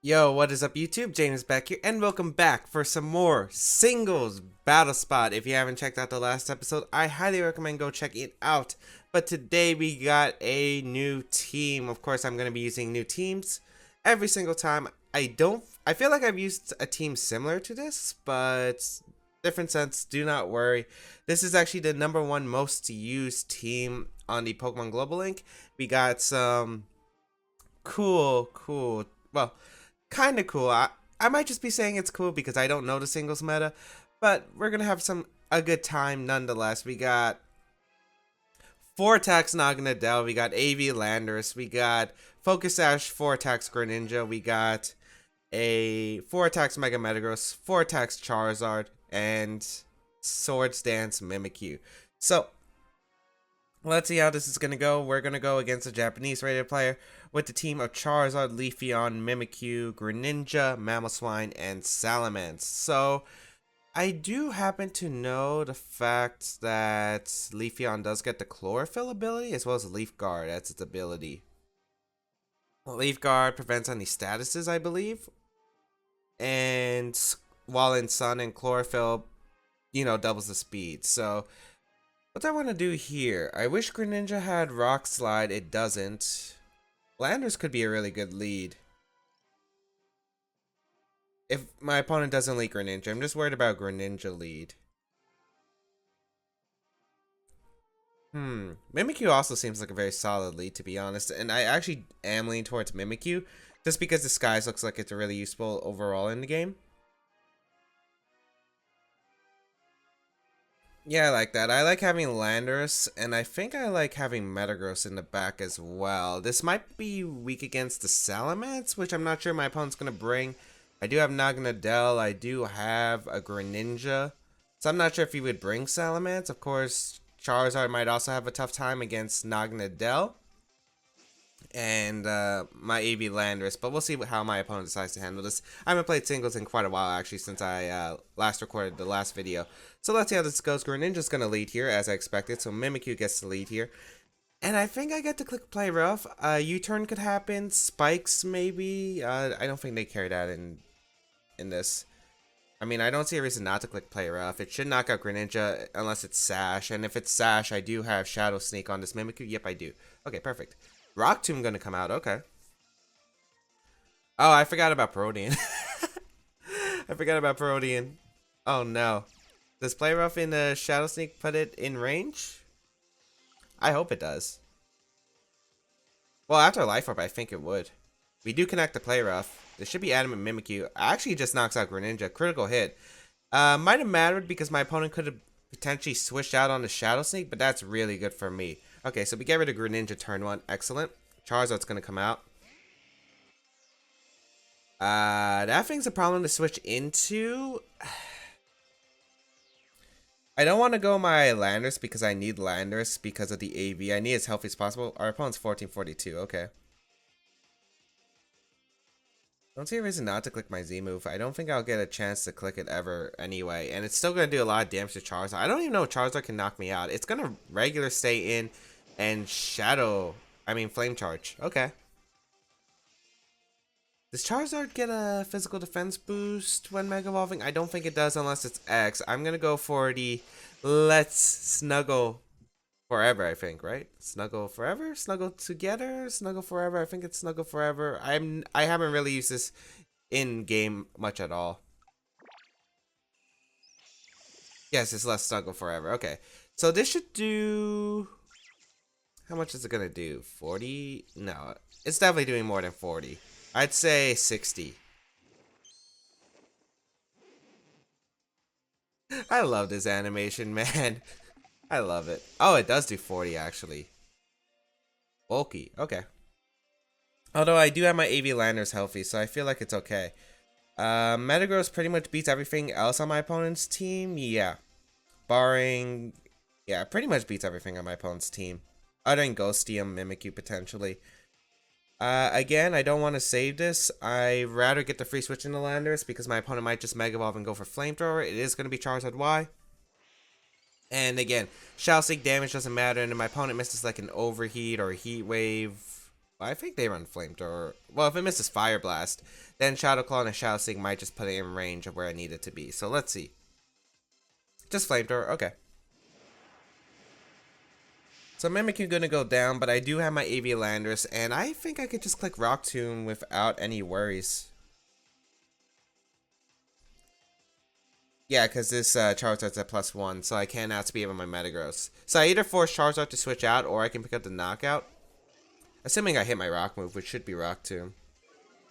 Yo, what is up YouTube? James Baek here, and welcome back for some more singles battle spot. If you haven't checked out the last episode, I highly recommend go check it out. But today we got a new team. Of course, I'm going to be using new teams every single time. I feel like I've used a team similar to this, but different sense, do not worry. This is actually the #1 most used team on the Pokemon Global Link. We got some cool, well, kind of cool. I might just be saying it's cool because I don't know the singles meta, but we're gonna have a good time nonetheless. We got 4 attacks Naganadel, we got AV Landorus, we got Focus Sash, 4 attacks Greninja, we got a 4 attacks Mega Metagross, 4 attacks Charizard, and Swords Dance Mimikyu. So let's see how this is going to go. We're going to go against a Japanese rated player with the team of Charizard, Leafeon, Mimikyu, Greninja, Mamoswine, and Salamence. So I do happen to know the fact that Leafeon does get the Chlorophyll ability as well as Leaf Guard. That's its ability. Leaf Guard prevents any statuses, I believe. And while in Sun, and Chlorophyll, doubles the speed. So what I want to do here, I wish Greninja had Rock Slide. It doesn't. Landers could be a really good lead if my opponent doesn't lead Greninja. I'm just worried about Greninja lead. Mimikyu also seems like a very solid lead, to be honest, and I actually am leaning towards Mimikyu just because Disguise looks like it's really useful overall in the game. Yeah, I like that. I like having Landorus, and I think I like having Metagross in the back as well. This might be weak against the Salamence, which I'm not sure my opponent's going to bring. I do have Naganadel, I do have a Greninja, so I'm not sure if he would bring Salamence. Of course, Charizard might also have a tough time against Naganadel and my AV Landorus, but we'll see how my opponent decides to handle this. I haven't played singles in quite a while, actually, since I last recorded the last video. So let's see how this goes. Greninja's going to lead here, as I expected, so Mimikyu gets to lead here. And I think I get to click Play Rough. U-turn could happen, Spikes maybe. I don't think they carry that in this. I mean, I don't see a reason not to click Play Rough. It should knock out Greninja unless it's Sash, and if it's Sash, I do have Shadow Sneak on this Mimikyu. Yep, I do. Okay, perfect. Rock Tomb gonna come out, okay. Oh, I forgot about Parodian. I forgot about Parodian. Oh no. Does Play Rough in the Shadow Sneak put it in range? I hope it does. Well, after Life Orb, I think it would. We do connect the Play Rough. This should be Adamant Mimikyu. Actually just knocks out Greninja. Critical hit. Might have mattered because my opponent could have potentially switched out on the Shadow Sneak, but that's really good for me. Okay, so we get rid of Greninja turn 1. Excellent. Charizard's going to come out. That thing's a problem to switch into. I don't want to go my Landorus because I need Landorus because of the AV. I need as healthy as possible. Our opponent's 1442. Okay. Don't see a reason not to click my Z move. I don't think I'll get a chance to click it ever anyway. And it's still going to do a lot of damage to Charizard. I don't even know if Charizard can knock me out. It's going to regular stay in and Flame Charge. Okay. Does Charizard get a physical defense boost when Mega Evolving? I don't think it does unless it's X. I'm going to go for the Let's Snuggle Forever, I think, right? Snuggle Forever? Snuggle Together? Snuggle Forever? I think it's Snuggle Forever. I haven't really used this in-game much at all. Yes, it's Let's Snuggle Forever. Okay. So this should do... How much is it going to do? 40? No, it's definitely doing more than 40. I'd say 60. I love this animation, man. I love it. Oh, it does do 40, actually. Bulky. Okay. Although I do have my AV Landers healthy, so I feel like it's okay. Metagross pretty much beats everything else on my opponent's team. Yeah. Barring... Yeah, pretty much beats everything on my opponent's team. Other than Ghostium, Mimikyu, potentially. Again, I don't want to save this. I'd rather get the free switch into Landers because my opponent might just Mega Evolve and go for Flamethrower. It is going to be Charizard Y. And again, Shadow Sneak damage doesn't matter, and if my opponent misses like an Overheat or a Heat Wave, Well, I think they run Flamethrower. Well, if it misses Fire Blast, then Shadow Claw and a Shadow Sneak might just put it in range of where I need it to be. So let's see. Just Flamethrower, okay. So Mimikyu gonna go down, but I do have my AV Landorus, and I think I could just click Rock Tomb without any worries. Yeah, because this Charizard's at +1, so I can't outspeed with my Metagross. So I either force Charizard to switch out, or I can pick up the Knockout. Assuming I hit my Rock move, which should be Rock Tomb.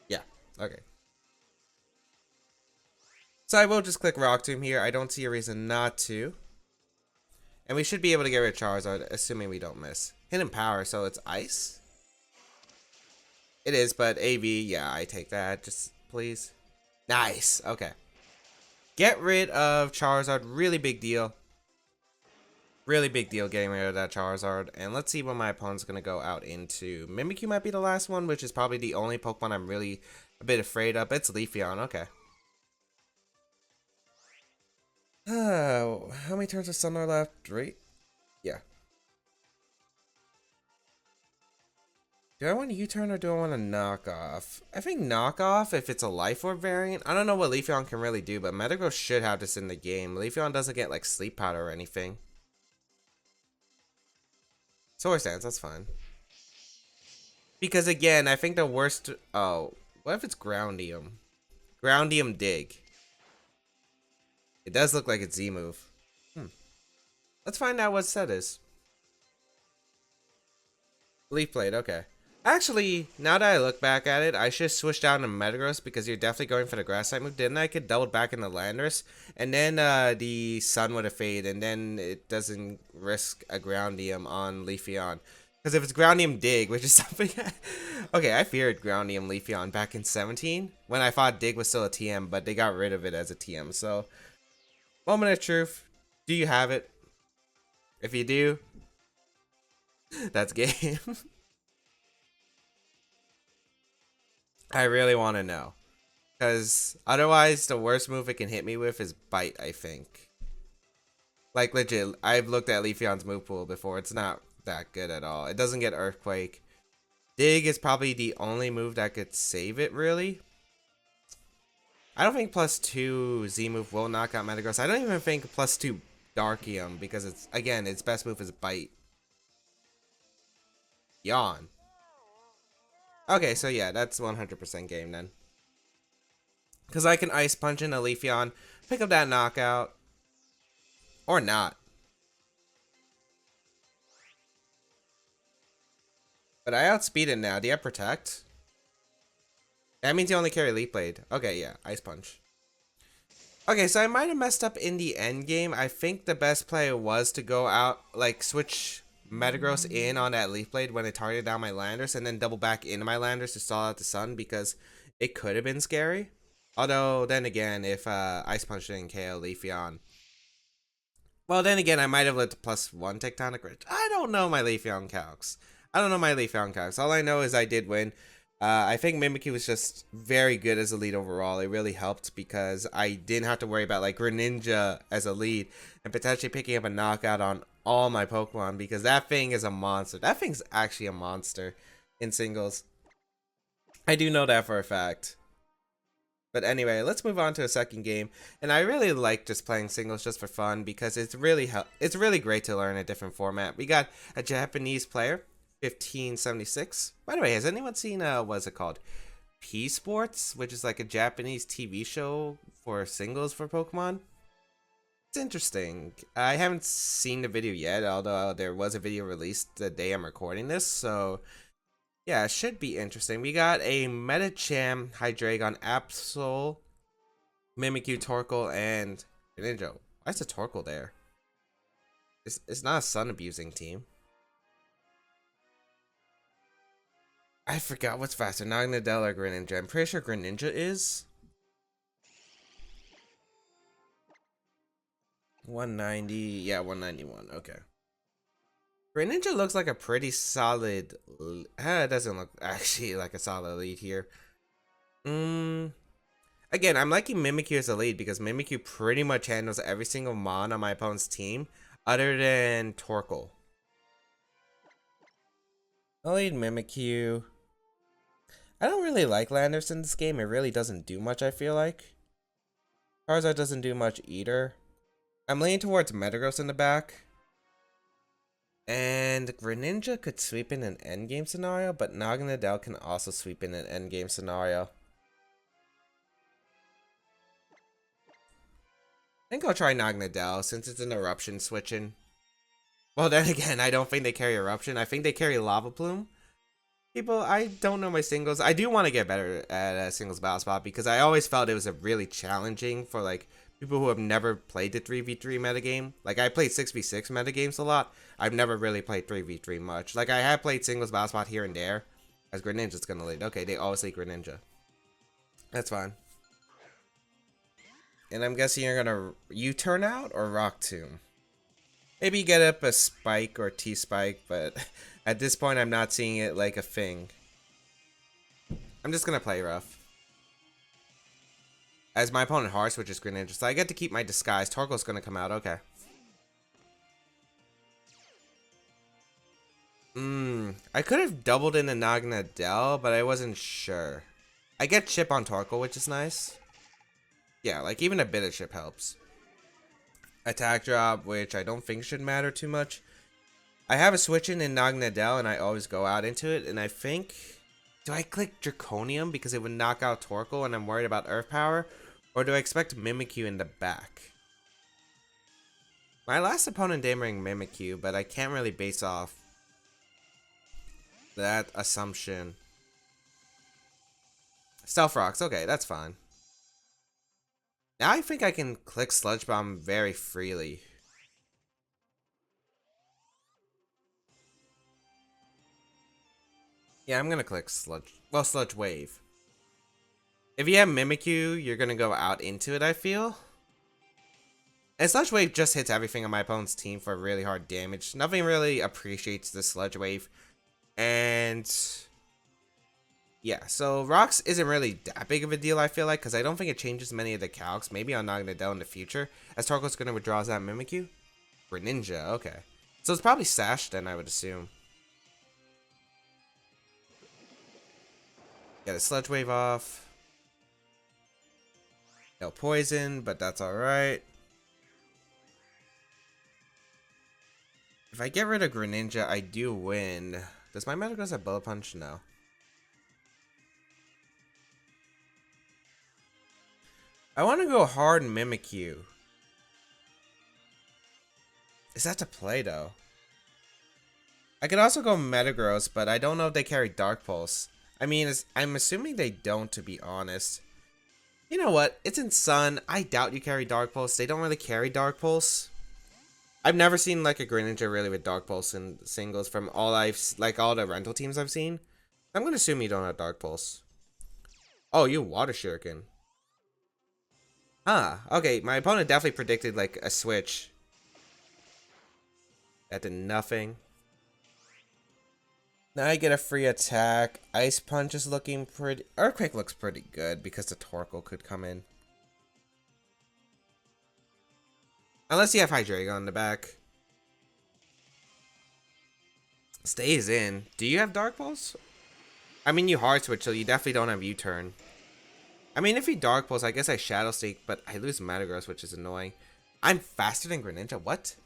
Yeah, okay. So I will just click Rock Tomb here. I don't see a reason not to. And we should be able to get rid of Charizard, assuming we don't miss. Hidden Power, so it's Ice? It is, but AV, yeah, I take that. Just, please. Nice, okay. Get rid of Charizard, really big deal. Really big deal getting rid of that Charizard. And let's see what my opponent's going to go out into. Mimikyu might be the last one, which is probably the only Pokemon I'm really a bit afraid of. It's Leafeon, okay. How many turns of Sun are left? 3? Yeah. Do I want to U-turn or do I want to knock off? I think knock off if it's a Life Orb variant. I don't know what Leafeon can really do, but Metagross should have this in the game. Leafeon doesn't get like Sleep Powder or anything. Swords Dance, that's fine. Because again, I think the worst... Oh, what if it's Groundium? Groundium Dig. It does look like it's Z-move. Let's find out what set is. Leaf Blade, okay. Actually, now that I look back at it, I should switch down to Metagross because you're definitely going for the Grass type move. Didn't I get doubled back in the Landorus? And then the Sun would have faded, and then it doesn't risk a Groundium on Leafeon. Because if it's Groundium Dig, which is something... Okay, I feared Groundium Leafeon back in 17 when I thought Dig was still a TM, but they got rid of it as a TM. So, moment of truth. Do you have it? If you do, that's game. I really want to know. Because otherwise, the worst move it can hit me with is Bite, I think. Like, legit, I've looked at Leafeon's move pool before. It's not that good at all. It doesn't get Earthquake. Dig is probably the only move that could save it, really. I don't think +2 Z move will knock out Metagross. I don't even think +2 Darkium, because it's, again, its best move is Bite. Yawn. Okay, so yeah, that's 100% game then. Because I can Ice Punch in a Leafeon, pick up that knockout. Or not. But I outspeed it now. Do you have Protect? That means you only carry Leaf Blade. Okay, yeah, Ice Punch. Okay, so I might have messed up in the end game. I think the best play was to go out, like, switch Metagross in on that Leaf Blade when it targeted down my Landorus, and then double back into my Landorus to stall out the Sun, because it could have been scary. Although, then again, if Ice Punch didn't KO Leafeon. Well, then again, I might have let the +1 Tectonic Ridge. I don't know my Leafeon calcs. All I know is I did win. I think Mimikyu was just very good as a lead overall. It really helped because I didn't have to worry about like Greninja as a lead and potentially picking up a knockout on all my Pokemon because that thing is a monster. That thing's actually a monster in singles. I do know that for a fact. But anyway, let's move on to a second game. And I really like just playing singles just for fun because it's really great to learn a different format. We got a Japanese player, 1576. By the way, has anyone seen what's it called? P Sports, which is like a Japanese TV show for singles for Pokemon? It's interesting. I haven't seen the video yet, although there was a video released the day I'm recording this, so yeah, it should be interesting. We got a Medicham, Hydreigon, Absol, Mimikyu, Torkoal, and Greninja. Why is a Torkoal there? It's not a sun abusing team. I forgot what's faster, Naganadel or Greninja. I'm pretty sure Greninja is 190. Yeah, 191. Okay. Greninja looks like a pretty solid. It doesn't look actually like a solid lead here. Again, I'm liking Mimikyu as a lead because Mimikyu pretty much handles every single mon on my opponent's team other than Torkoal. I'll lead Mimikyu. I don't really like Landers in this game. It really doesn't do much, I feel like. Charizard doesn't do much either. I'm leaning towards Metagross in the back. And Greninja could sweep in an endgame scenario, but Naganadel can also sweep in an endgame scenario. I think I'll try Naganadel since it's an Eruption switching. Well, then again, I don't think they carry Eruption. I think they carry Lava Plume. People, I don't know my singles. I do want to get better at singles battle spot because I always felt it was a really challenging for like people who have never played the 3v3 metagame. Like I played 6v6 metagames a lot. I've never really played 3v3 much. Like I have played singles battle spot here and there. As Greninja's gonna lead. Okay, they always say Greninja. That's fine. And I'm guessing you're gonna U-turn out or Rock Tomb. Maybe get up a Spike or T-Spike, but at this point I'm not seeing it like a thing. I'm just gonna play rough. As my opponent hard switches Greninja, so I get to keep my disguise. Torko's gonna come out, okay. I could have doubled in a Naganadel, but I wasn't sure. I get chip on Torko, which is nice. Yeah, like even a bit of chip helps. Attack drop, which I don't think should matter too much. I have a switch in Naganadel, and I always go out into it, and I think... Do I click Draconium because it would knock out Torkoal and I'm worried about Earth Power? Or do I expect Mimikyu in the back? My last opponent did bring Mimikyu, but I can't really base off that assumption. Stealth Rocks, okay, that's fine. Now I think I can click Sludge Bomb very freely. Yeah, I'm gonna click Sludge Wave. If you have Mimikyu, you're gonna go out into it, I feel. And Sludge Wave just hits everything on my opponent's team for really hard damage. Nothing really appreciates the Sludge Wave. And... yeah, so Rocks isn't really that big of a deal, I feel like, because I don't think it changes many of the calcs. Maybe on Naganadel in the future, as Torko's going to withdraw that Mimikyu. Greninja, okay. So it's probably Sash then, I would assume. Get a Sludge Wave off. No poison, but that's alright. If I get rid of Greninja, I do win. Does my Metagross have Bullet Punch? No. I want to go hard Mimikyu. Is that to play, though? I could also go Metagross, but I don't know if they carry Dark Pulse. I mean, I'm assuming they don't, to be honest. You know what? It's in Sun. I doubt you carry Dark Pulse. They don't really carry Dark Pulse. I've never seen, like, a Greninja really with Dark Pulse in singles from all all the rental teams I've seen. I'm going to assume you don't have Dark Pulse. Oh, you Water Shuriken. Huh, okay, my opponent definitely predicted, like, a switch. That did nothing. Now I get a free attack. Ice Punch is looking pretty... Earthquake looks pretty good because the Torkoal could come in. Unless you have Hydreigon in the back. Stays in. Do you have Dark Pulse? I mean, you Hard Switch, so you definitely don't have U-Turn. I mean, if you Dark Pulse, I guess I Shadow Stake, but I lose Metagross, which is annoying. I'm faster than Greninja? What?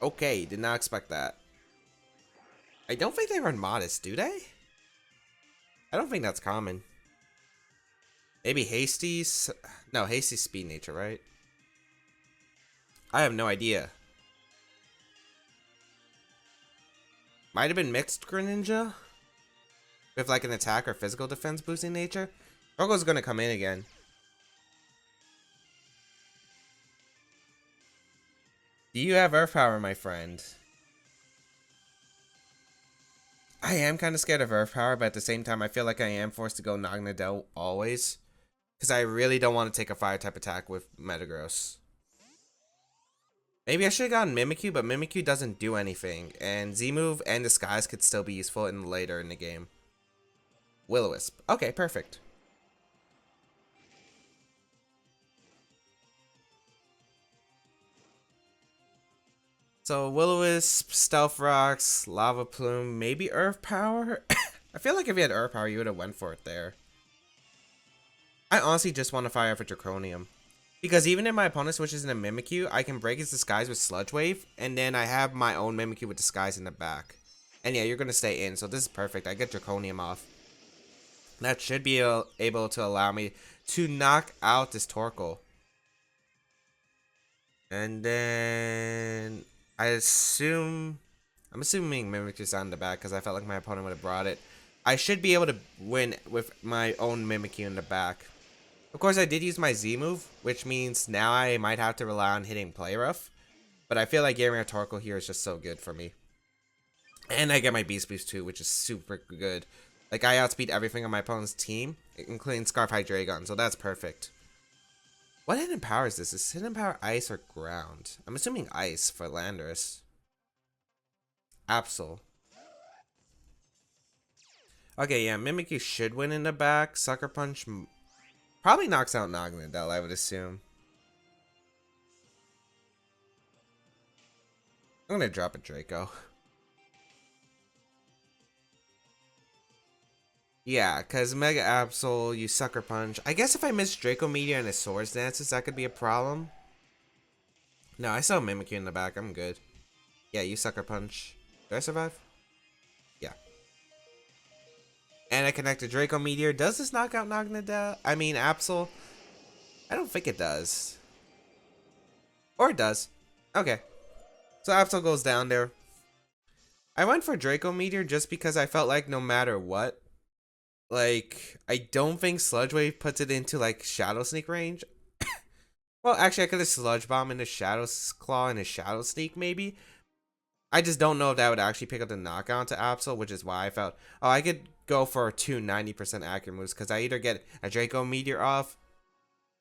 Okay, did not expect that. I don't think they run Modest, do they? I don't think that's common. Maybe Hasty's... No, Hasty's Speed Nature, right? I have no idea. Might have been Mixed Greninja? With like an attack or physical defense boosting nature. Torkoal's gonna come in again. Do you have Earth Power, my friend? I am kind of scared of Earth Power, but at the same time, I feel like I am forced to go Naganadel always. Because I really don't want to take a fire type attack with Metagross. Maybe I should have gotten Mimikyu, but Mimikyu doesn't do anything. And Z-Move and Disguise could still be useful later in the game. Will-O-Wisp. Okay, perfect. So Will-O-Wisp, Stealth Rocks, Lava Plume, maybe Earth Power? I feel like if you had Earth Power, you would have went for it there. I honestly just want to fire up a Draconium. Because even if my opponent switches in a Mimikyu, I can break his disguise with Sludge Wave, and then I have my own Mimikyu with disguise in the back. And yeah, you're going to stay in, so this is perfect. I get Draconium off. That should be able to allow me to knock out this Torkoal. And then I'm assuming Mimikyu's on the back because I felt like my opponent would have brought it. I should be able to win with my own Mimikyu in the back. Of course, I did use my Z move, which means now I might have to rely on hitting Play Rough. But I feel like getting a Torkoal here is just so good for me. And I get my Beast Boost too, which is super good. Like, I outspeed everything on my opponent's team, including Scarf Hydreigon, so that's perfect. What hidden power is this? Is hidden power ice or ground? I'm assuming ice for Landorus. Absol. Okay, yeah, Mimikyu should win in the back. Sucker Punch probably knocks out Naganadel, I would assume. I'm gonna drop a Draco. Yeah, because Mega Absol, you Sucker Punch. I guess if I miss Draco Meteor and his Swords Dances, that could be a problem. No, I saw Mimikyu in the back. I'm good. Yeah, you Sucker Punch. Do I survive? Yeah. And I connect a Draco Meteor. Does this knock out Naganadel? I mean, Absol? I don't think it does. Or it does. Okay. So Absol goes down there. I went for Draco Meteor just because I felt like no matter what, like, I don't think Sludge Wave puts it into, like, Shadow Sneak range. Well, actually, I could have Sludge Bomb into Shadow Claw and a Shadow Sneak, maybe. I just don't know if that would actually pick up the knockout to Absol, which is why I felt, oh, I could go for 2 90% accurate moves, because I either get a Draco Meteor off,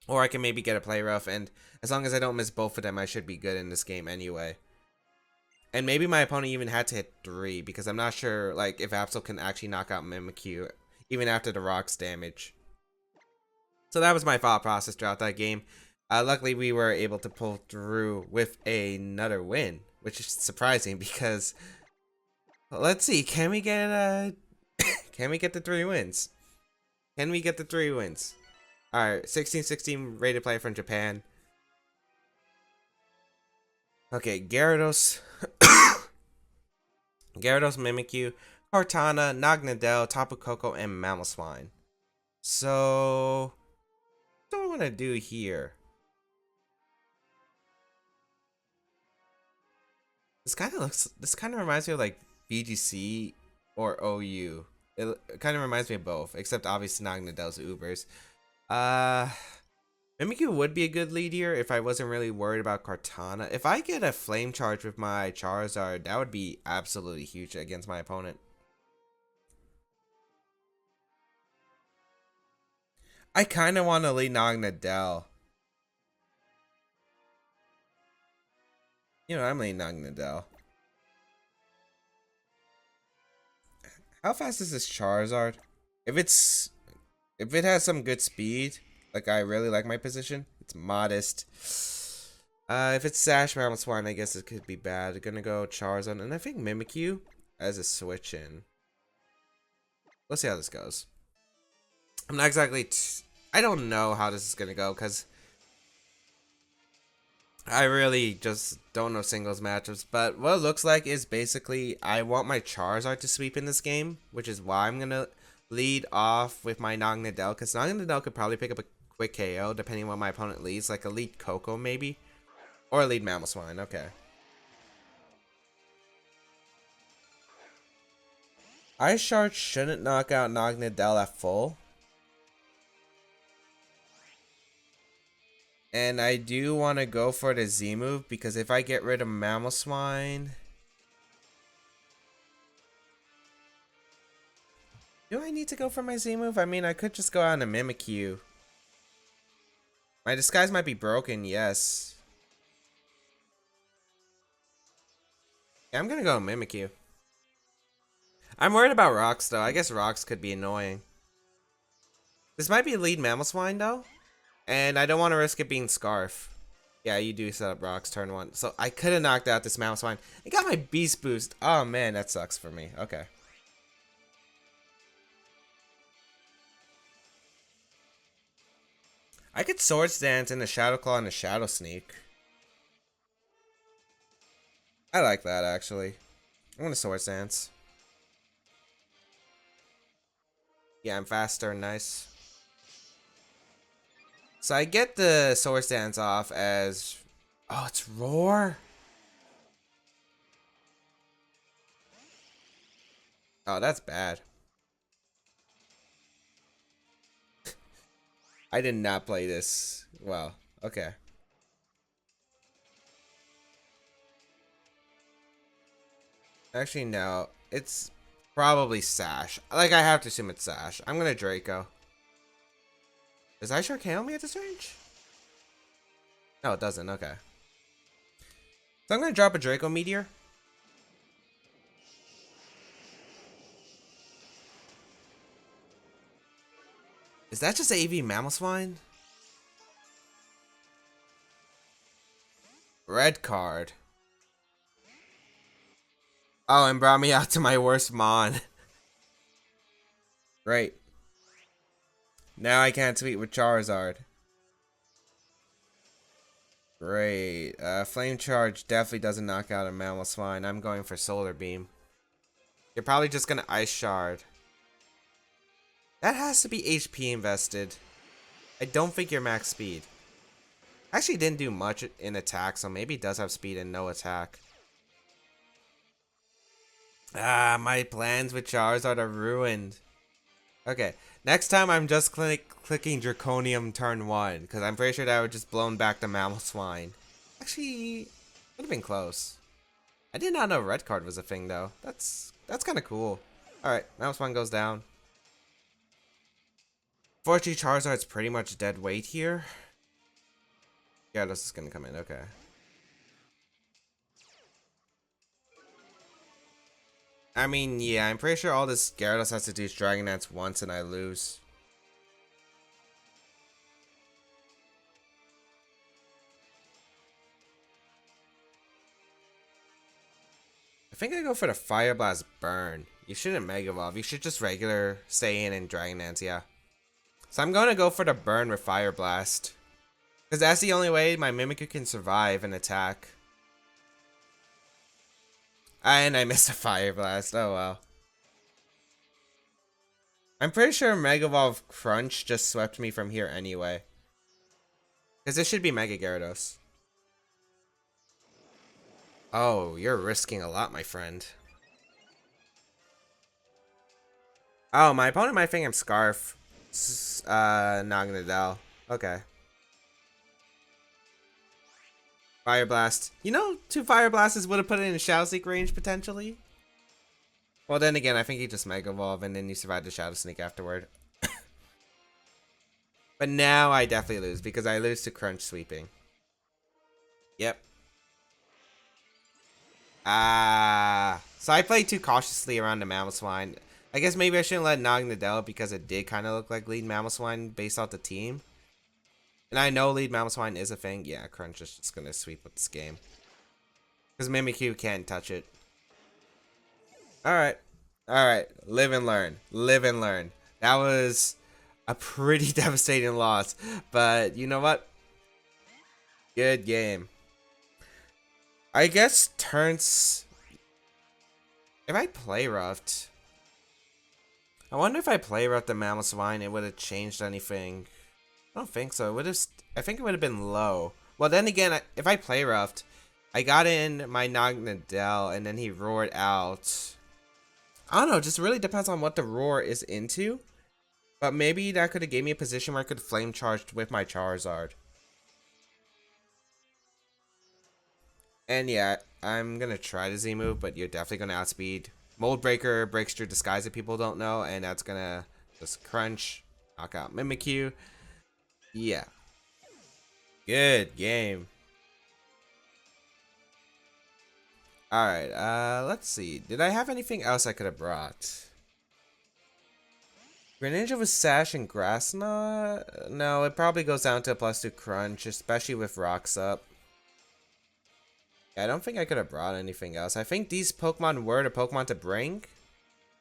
or I can maybe get a Play Rough, and as long as I don't miss both of them, I should be good in this game anyway. And maybe my opponent even had to hit 3, because I'm not sure, like, if Absol can actually knock out Mimikyu, even after the rocks damage. So that was my thought process throughout that game. Luckily, we were able to pull through with another win, which is surprising because, let's see, can we get can we get the 3 wins? Can we get the 3 wins? All right, 16-16 rated player from Japan. Okay, Gyarados, Gyarados, Mimikyu, Cortana, Naganadel, Tapu Koko, and Mamoswine. So, what do I want to do here? This kind of reminds me of like VGC or OU. It kind of reminds me of both, except obviously Naganadel's Ubers. Mimikyu would be a good lead here if I wasn't really worried about Cortana. If I get a Flame Charge with my Charizard, that would be absolutely huge against my opponent. I kind of want to lead Naganadel. You know, I'm leading Naganadel. How fast is this Charizard? If it has some good speed, like I really like my position, it's modest. If it's Sash Mamoswine, I guess it could be bad. Gonna go Charizard, and I think Mimikyu as a switch in. Let's see how this goes. I'm not exactly. I don't know how this is gonna go because I really just don't know singles matchups. But what it looks like is basically I want my Charizard to sweep in this game, which is why I'm gonna lead off with my Naganadel, because Naganadel could probably pick up a quick KO depending on what my opponent leads, like a lead Coco maybe, or a lead Mamoswine. Okay. Ice Shard shouldn't knock out Naganadel at full. And I do want to go for the Z move, because if I get rid of Mamoswine... Do I need to go for my Z move? I mean, I could just go out and Mimikyu. My disguise might be broken, yes. Yeah, I'm gonna go Mimikyu. I'm worried about rocks, though. I guess rocks could be annoying. This might be lead Mamoswine, though. And I don't want to risk it being Scarf. Yeah, you do set up rocks turn 1. So I could have knocked out this Mamoswine. I got my beast boost. Oh man, that sucks for me. Okay. I could Swords Dance in a Shadow Claw and a Shadow Sneak. I like that actually. I'm gonna Swords Dance. Yeah, I'm faster. Nice. So I get the Swords Dance off as... Oh, it's Roar? Oh, that's bad. I did not play this well. Okay. Actually, no. It's probably Sash. Like, I have to assume it's Sash. I'm gonna Draco. Does Ice Shark KO me at this range? No, it doesn't. Okay. So I'm gonna drop a Draco Meteor. Is that just AV Mamoswine? Red card. Oh, and brought me out to my worst Mon. Great. Now I can't tweet with Charizard. Great. Flame Charge definitely doesn't knock out a Mamoswine. I'm going for Solar Beam. You're probably just gonna Ice Shard. That has to be HP invested. I don't think you're max speed. Actually didn't do much in attack, so maybe it does have speed and no attack. Ah, my plans with Charizard are ruined. Okay, next time I'm just clicking Draconium turn 1, because I'm pretty sure that would just blown back the Mamoswine. Actually, would have been close. I did not know red card was a thing though. That's kind of cool. Alright, Mamoswine goes down. Fortunately, Charizard's pretty much dead weight here. Yeah, this is gonna come in, okay. I mean, yeah, I'm pretty sure all this Gyarados has to do is Dragon Dance once and I lose. I think I go for the Fire Blast Burn. You shouldn't Mega Evolve. You should just regular stay in and Dragon Dance, yeah. So I'm going to go for the Burn with Fire Blast. Because that's the only way my Mimikyu can survive an attack. And I missed a Fire Blast. Oh well. I'm pretty sure Mega Evolve Crunch just swept me from here anyway. Because this should be Mega Gyarados. Oh, you're risking a lot, my friend. Oh, my opponent might think I'm Scarf. Naganadel. Okay. Fire Blast. You know, 2 Fire Blasts would have put it in Shadow Sneak range, potentially. Well, then again, I think you just Mega Evolve and then you survive the Shadow Sneak afterward. But now I definitely lose because I lose to Crunch Sweeping. Yep. So I played too cautiously around the Mamoswine. I guess maybe I shouldn't let Naganadel because it did kind of look like lead Mamoswine based off the team. And I know lead Mamoswine is a thing. Yeah, Crunch is just going to sweep with this game. Because Mimikyu can't touch it. Alright. Alright. Live and learn. Live and learn. That was a pretty devastating loss. But you know what? Good game. I guess turns... If I play roughed... I wonder if I play roughed the Mamoswine, it would have changed anything. I don't think so. It would have... I think it would have been low. Well, then again, if I play roughed, I got in my Naganadel, and then he roared out. I don't know. It just really depends on what the roar is into. But maybe that could have gave me a position where I could flame charge with my Charizard. And yeah, I'm going to try the Z move, but you're definitely going to outspeed. Mold Breaker breaks through disguise if people don't know, and that's going to just crunch, knock out Mimikyu. Yeah. Good game. Alright, let's see. Did I have anything else I could have brought? Greninja with Sash and Grass Knot? No, it probably goes down to a +2 crunch, especially with Rocks up. Yeah, I don't think I could have brought anything else. I think these Pokemon were the Pokemon to bring.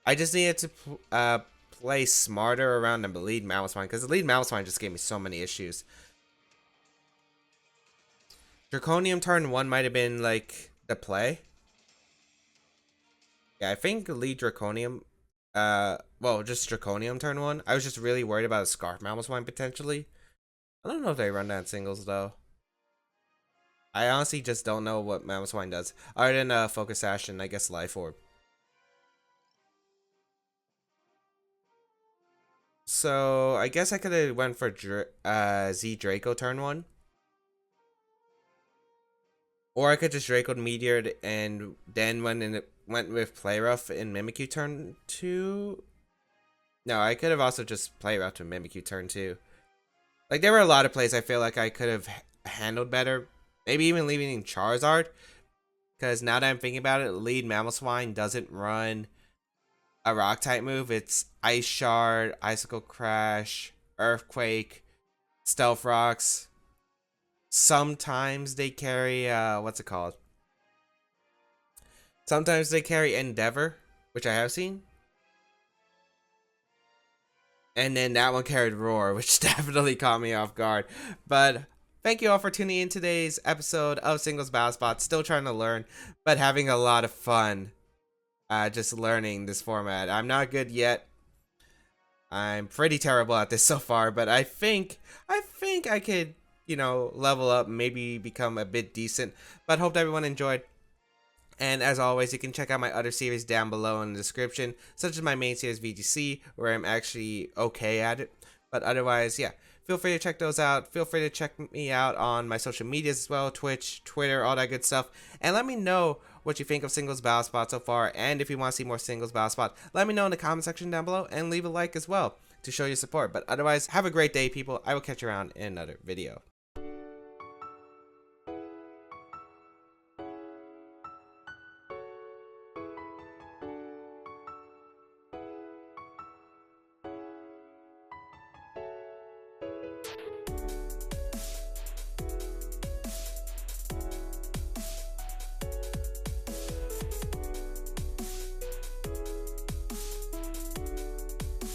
I just needed to play smarter around the lead Mamoswine, because the lead Mamoswine just gave me so many issues. Draconium turn 1 might have been like the play. Yeah, I think lead Draconium. Well, just Draconium turn 1. I was just really worried about a Scarf Mamoswine potentially. I don't know if they run that in singles though. I honestly just don't know what Mamoswine does. Other than Focus Sash and I guess Life Orb. So I guess I could have went for Z Draco turn 1. Or I could just Draco Meteored and then went with Play Rough in Mimikyu turn 2. No, I could have also just Play Rough to Mimikyu turn 2. Like, there were a lot of plays I feel like I could have handled better. Maybe even leaving in Charizard. Because now that I'm thinking about it, lead Mamoswine doesn't run a rock type move. It's Ice Shard, Icicle Crash, Earthquake, Stealth Rocks. Sometimes they carry, what's it called? Sometimes they carry Endeavor, which I have seen. And then that one carried Roar, which definitely caught me off guard. But thank you all for tuning in today's episode of Singles Battle Spot. Still trying to learn, but having a lot of fun just learning this format. I'm not good yet. I'm pretty terrible at this so far, but I think I could, you know, level up, maybe become a bit decent. But hope everyone enjoyed. And as always, you can check out my other series down below in the description, such as my main series VGC, where I'm actually okay at it. But otherwise, yeah, feel free to check those out. Feel free to check me out on my social medias as well, Twitch, Twitter, all that good stuff. And let me know what you think of Singles Battle Spot so far. And if you want to see more Singles Battle Spot, let me know in the comment section down below and leave a like as well to show your support. But otherwise, have a great day, people. I will catch you around in another video.